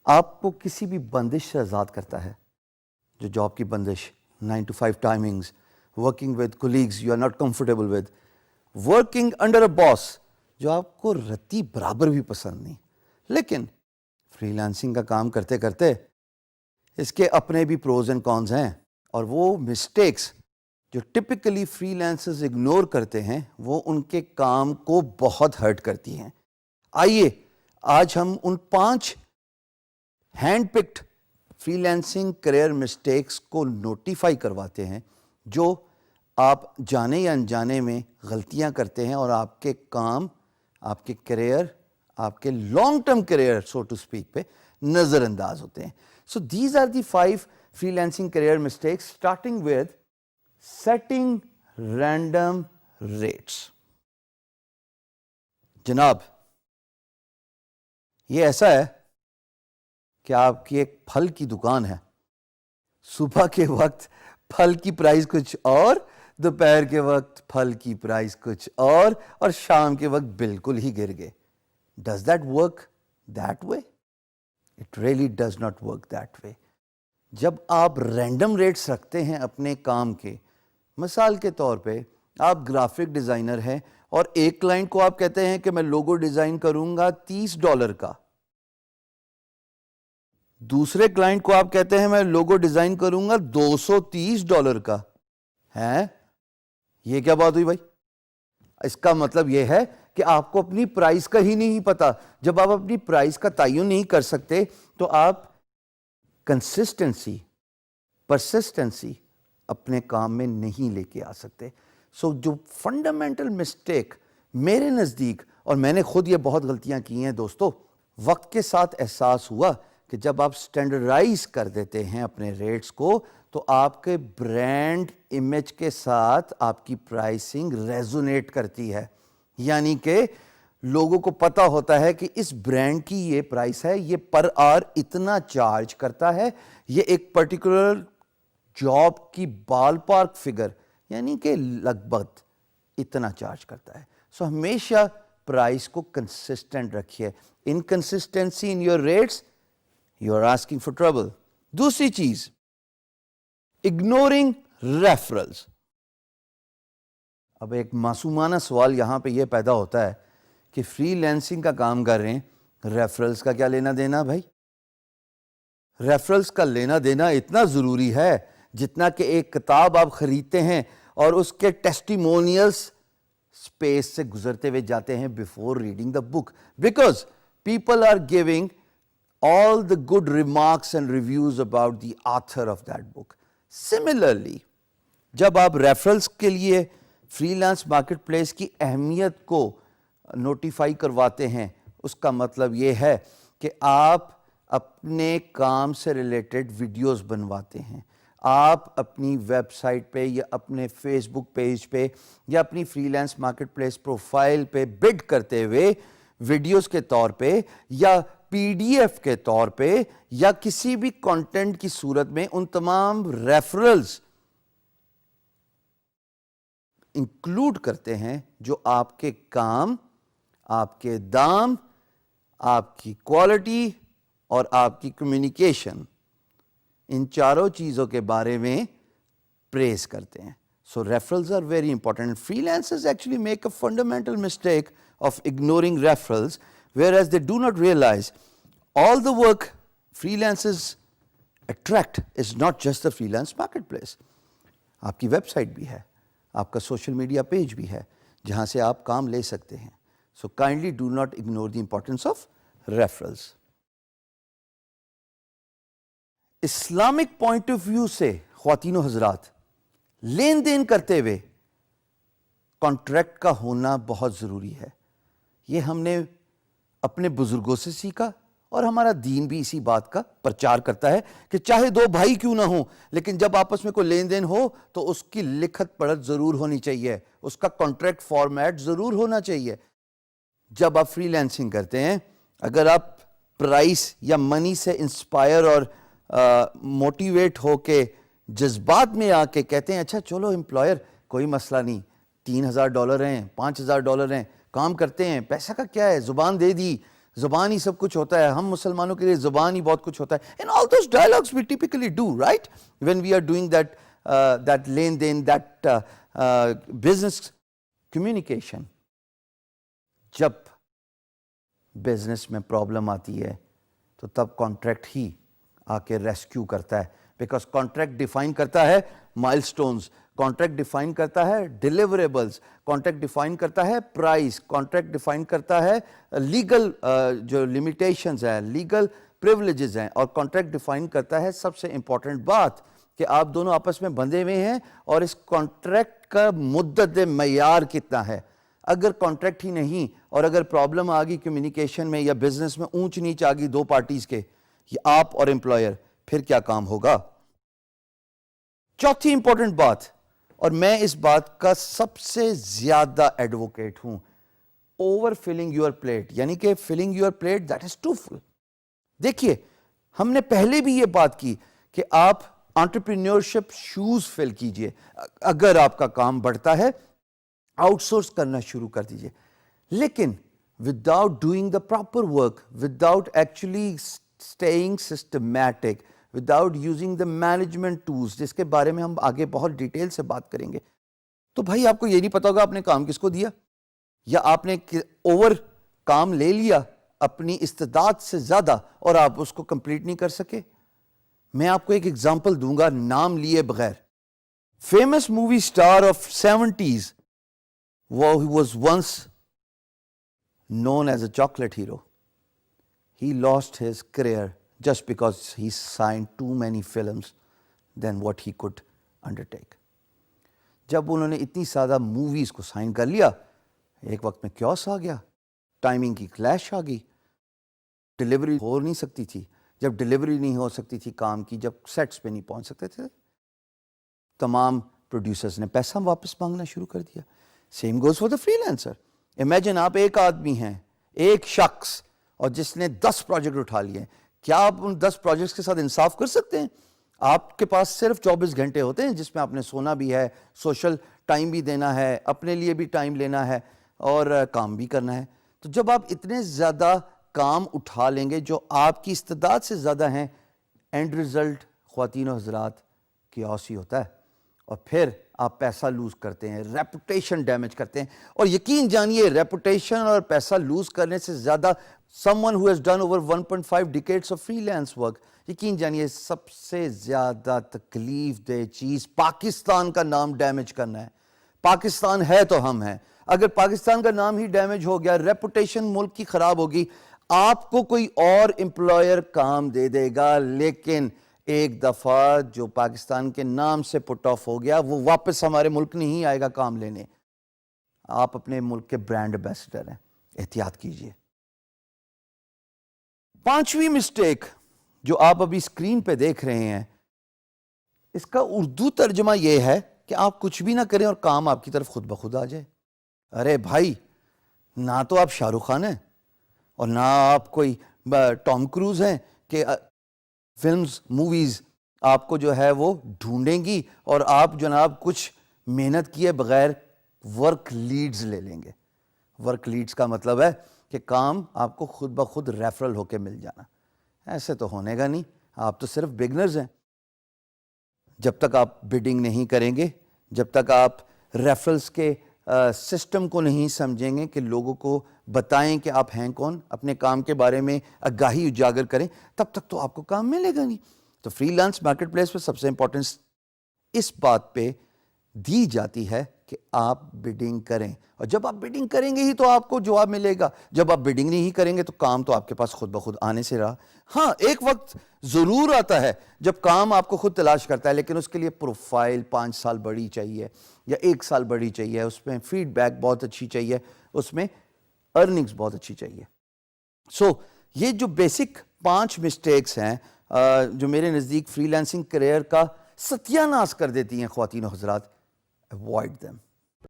آپ کو کسی بھی بندش سے آزاد کرتا ہے، جو جاب کی بندش، 9 to 5 timings, working with colleagues you are not comfortable with, working under a boss جو آپ کو رتی برابر بھی پسند نہیں. لیکن فری لانسنگ کا کام کرتے کرتے اس کے اپنے بھی پروز اینڈ کونز ہیں، اور وہ مسٹیکس جو ٹپکلی فری لانسرز اگنور کرتے ہیں وہ ان کے کام کو بہت ہرٹ کرتی ہیں. آئیے آج ہم ان 5 hand picked free lancing career mistakes کو نوٹیفائی کرواتے ہیں جو آپ جانے یا انجانے میں غلطیاں کرتے ہیں اور آپ کے کام، آپ کے کریئر، آپ کے long term career so to speak پہ نظر انداز ہوتے ہیں. So these are the 5 freelancing career mistakes starting with setting random rates. جناب یہ ایسا ہے کہ آپ کی ایک پھل کی دکان ہے، صبح کے وقت پھل کی پرائز کچھ اور، دوپہر کے وقت پھل کی پرائز کچھ اور شام کے وقت بالکل ہی گر گئے. Does that work that way? It really does not work that way. جب آپ رینڈم ریٹس رکھتے ہیں اپنے کام کے، مثال کے طور پہ آپ گرافک ڈیزائنر ہیں اور ایک کلائنٹ کو آپ کہتے ہیں کہ میں لوگو ڈیزائن کروں گا $30 کا، دوسرے کلائنٹ کو آپ کہتے ہیں میں لوگو ڈیزائن کروں گا $230 کا. ہے یہ کیا بات ہوئی بھائی؟ اس کا مطلب یہ ہے کہ آپ کو اپنی پرائز کا ہی نہیں پتا. جب آپ اپنی پرائز کا تعین نہیں کر سکتے تو آپ کنسسٹنسی، پرسسٹنسی اپنے کام میں نہیں لے کے آ سکتے. سو جو فنڈامنٹل مسٹیک میرے نزدیک، اور میں نے خود یہ بہت غلطیاں کی ہیں دوستو، وقت کے ساتھ احساس ہوا کہ جب آپ سٹینڈرڈائز کر دیتے ہیں اپنے ریٹس کو تو آپ کے برانڈ امیج کے ساتھ آپ کی پرائسنگ ریزونیٹ کرتی ہے. یعنی کہ لوگوں کو پتا ہوتا ہے کہ اس برانڈ کی یہ پرائس ہے، یہ پر آور اتنا چارج کرتا ہے، یہ ایک پرٹیکولر جاب کی بال پارک فگر یعنی کہ لگ بھگ اتنا چارج کرتا ہے. سو ہمیشہ پرائس کو کنسسٹنٹ رکھیے. Inconsistency in your rates you are asking for trouble. دوسری چیز، اگنورنگ ریفرلز. اب ایک معصومانہ سوال یہاں پہ یہ پیدا ہوتا ہے کہ فری لانسنگ کا کام کر رہے ہیں، ریفرلز کا کیا لینا دینا بھائی؟ ریفرلز کا لینا دینا اتنا ضروری ہے جتنا کہ ایک کتاب آپ خریدتے ہیں اور اس کے ٹیسٹیمونیلز اسپیس سے گزرتے ہوئے جاتے ہیں before reading the book, because people are giving all the good remarks and reviews about the author of that book. Similarly, جب آپ ریفرلز کے لیے فری لانس مارکیٹ پلیس کی اہمیت کو نوٹیفائی کرواتے ہیں، اس کا مطلب یہ ہے کہ آپ اپنے کام سے ریلیٹڈ ویڈیوز بنواتے ہیں، آپ اپنی ویب سائٹ پہ یا اپنے فیس بک پیج پہ یا اپنی free lance market place profile پہ بڈ کرتے ہوئے ویڈیوز کے طور پہ یا PDF کے طور پہ یا کسی بھی کانٹینٹ کی صورت میں ان تمام ریفرلز انکلوڈ کرتے ہیں جو آپ کے کام، آپ کے دام، آپ کی کوالٹی اور آپ کی کمیونیکیشن، ان چاروں چیزوں کے بارے میں پریز کرتے ہیں. So referrals are very important. Freelancers actually make a fundamental mistake of ignoring referrals, whereas they do not realize all the work freelancers attract is not just the freelance marketplace. آپ کی web site بھی ہے، آپ کا social media page بھی ہے جہاں سے آپ کام لے سکتے ہیں. So kindly do not ignore the importance of referrals. Islamic point of view سے خواتین و حضرات، لین دین کرتے ہوئے کانٹریکٹ کا ہونا بہت ضروری ہے. یہ ہم نے اپنے بزرگوں سے سیکھا اور ہمارا دین بھی اسی بات کا پرچار کرتا ہے کہ چاہے 2 بھائی کیوں نہ ہوں لیکن جب آپس میں کوئی لین دین ہو تو اس کی لکھت پڑھت ضرور ہونی چاہیے، اس کا کانٹریکٹ فارمیٹ ضرور ہونا چاہیے. جب آپ فری لانسنگ کرتے ہیں، اگر آپ پرائس یا منی سے انسپائر اور موٹیویٹ ہو کے جذبات میں آ کے کہتے ہیں اچھا چلو امپلائر کوئی مسئلہ نہیں، $3,000 ہیں، $5,000 ہیں، کام کرتے ہیں، پیسہ کا کیا ہے، زبان دے دی، زبان ہی سب کچھ ہوتا ہے, ہم مسلمانوں کے لیے زبان ہی بہت کچھ ہوتا ہے. And all those dialogues we typically do, right? When we are doing that لین دین, that business communication. جب بزنس میں پرابلم آتی ہے تو تب کانٹریکٹ ہی آ کے ریسکیو کرتا ہے, بیکاز کانٹریکٹ ڈیفائن کرتا ہے مائل سٹونز, کانٹریکٹ ڈیفائن کرتا ہے ڈیلیوریبلز, کانٹریکٹ ڈیفائن کرتا ہے پرائز, کانٹریکٹ ڈیفائن کرتا ہے لیگل جو لمیٹیشنز ہیں, لیگل پریولیجز ہیں, اور کانٹریکٹ ڈیفائن کرتا ہے سب سے امپورٹنٹ بات کہ آپ دونوں آپس میں بندھے ہوئے ہیں اور اس کانٹریکٹ کا مدت معیار کتنا ہے. اگر کانٹریکٹ ہی نہیں اور اگر پرابلم آ گئی کمیونیکیشن میں یا بزنس میں, اونچ نیچ آ گئی دو پارٹیز کے, یہ آپ اور امپلائر, پھر کیا کام ہوگا؟ چوتھی امپورٹنٹ بات, اور میں اس بات کا سب سے زیادہ ایڈوکیٹ ہوں, اوور فلنگ یور پلیٹ, یعنی کہ filling your plate that is too full. دیکھیے ہم نے پہلے بھی یہ بات کی کہ آپ انٹرپرینیورشپ شوز فل کیجئے. اگر آپ کا کام بڑھتا ہے آؤٹ سورس کرنا شروع کر دیجئے, لیکن without doing the proper work, without actually staying systematic, without using the management tools, جس کے بارے میں ہم آگے بہت ڈیٹیل سے بات کریں گے, تو بھائی آپ کو یہ نہیں پتا ہوگا آپ نے کام کس کو دیا, یا آپ نے اوور کام لے لیا اپنی استعداد سے زیادہ اور آپ اس کو کمپلیٹ نہیں کر سکے. میں آپ کو ایک ایگزامپل دوں گا نام لیے بغیر. Famous movie star of 70s, he was once known as a chocolate hero. He lost his career just because he signed too many films than what he could undertake. جب انہوں نے اتنی زیادہ موویز کو سائن کر لیا, ایک وقت میں کیوس آ گیا, ٹائمنگ کی کلیش آ گئی, ڈیلیوری ہو نہیں سکتی تھی. جب ڈیلیوری نہیں ہو سکتی تھی کام کی, جب سیٹس پہ نہیں پہنچ سکتے تھے, تمام پروڈیوسرز نے پیسہ واپس مانگنا شروع کر دیا. Same goes for the free lancer. Imagine آپ ایک آدمی ہیں, ایک شخص, اور جس نے 10 پروجیکٹ اٹھا لیے ہیں. کیا آپ ان 10 پروجیکٹس کے ساتھ انصاف کر سکتے ہیں؟ آپ کے پاس صرف 24 گھنٹے ہوتے ہیں جس میں آپ نے سونا بھی ہے, سوشل ٹائم بھی دینا ہے, اپنے لیے بھی ٹائم لینا ہے اور کام بھی کرنا ہے. تو جب آپ اتنے زیادہ کام اٹھا لیں گے جو آپ کی استعداد سے زیادہ ہیں, اینڈ ریزلٹ خواتین و حضرات کیوس ہی ہوتا ہے, اور پھر آپ پیسہ لوز کرتے ہیں, ریپوٹیشن ڈیمیج کرتے ہیں. اور یقین جانیے ریپوٹیشن اور پیسہ لوز کرنے سے زیادہ someone who has done over 1.5 decades of freelance work, یقین جانیے سب سے زیادہ تکلیف دہ چیز پاکستان کا نام ڈیمیج کرنا ہے. پاکستان ہے تو ہم ہیں. اگر پاکستان کا نام ہی ڈیمیج ہو گیا, ریپوٹیشن ملک کی خراب ہوگی, آپ کو کوئی اور امپلائر کام دے دے گا, لیکن ایک دفعہ جو پاکستان کے نام سے پٹ آف ہو گیا وہ واپس ہمارے ملک نہیں آئے گا کام لینے. آپ اپنے ملک کے برانڈ ایمبیسڈر ہیں, احتیاط کیجئے. 5ویں مسٹیک جو آپ ابھی اسکرین پہ دیکھ رہے ہیں, اس کا اردو ترجمہ یہ ہے کہ آپ کچھ بھی نہ کریں اور کام آپ کی طرف خود بخود آ جائے. ارے بھائی, نہ تو آپ شاہ رخ خان ہیں اور نہ آپ کوئی ٹام کروز ہیں کہ فلمز موویز آپ کو جو ہے وہ ڈھونڈیں گی اور آپ جناب کچھ محنت کیے بغیر ورک لیڈز لے لیں گے. ورک لیڈز کا مطلب ہے کہ کام آپ کو خود بخود ریفرل ہو کے مل جانا. ایسے تو ہونے گا نہیں, آپ تو صرف بگنرز ہیں. جب تک آپ بڈنگ نہیں کریں گے, جب تک آپ ریفرلز کے سسٹم کو نہیں سمجھیں گے کہ لوگوں کو بتائیں کہ آپ ہیں کون, اپنے کام کے بارے میں آگاہی اجاگر کریں, تب تک تو آپ کو کام ملے گا نہیں. تو فری لانس مارکیٹ پلیس پہ سب سے امپورٹنس اس بات پہ دی جاتی ہے کہ آپ بڈنگ کریں, اور جب آپ بڈنگ کریں گے ہی تو آپ کو جواب ملے گا. جب آپ بڈنگ نہیں کریں گے تو کام تو آپ کے پاس خود بخود آنے سے رہا. ہاں, ایک وقت ضرور آتا ہے جب کام آپ کو خود تلاش کرتا ہے, لیکن اس کے لیے پروفائل 5 سال بڑی چاہیے یا 1 سال بڑی چاہیے, اس میں فیڈ بیک بہت اچھی چاہیے, اس میں ارننگز بہت اچھی چاہیے. سو یہ جو بیسک 5 مسٹیکس ہیں جو میرے نزدیک فری لانسنگ کریئر کا ستیہ ناش کر دیتی ہیں خواتین و حضرات, اوائڈ دیم.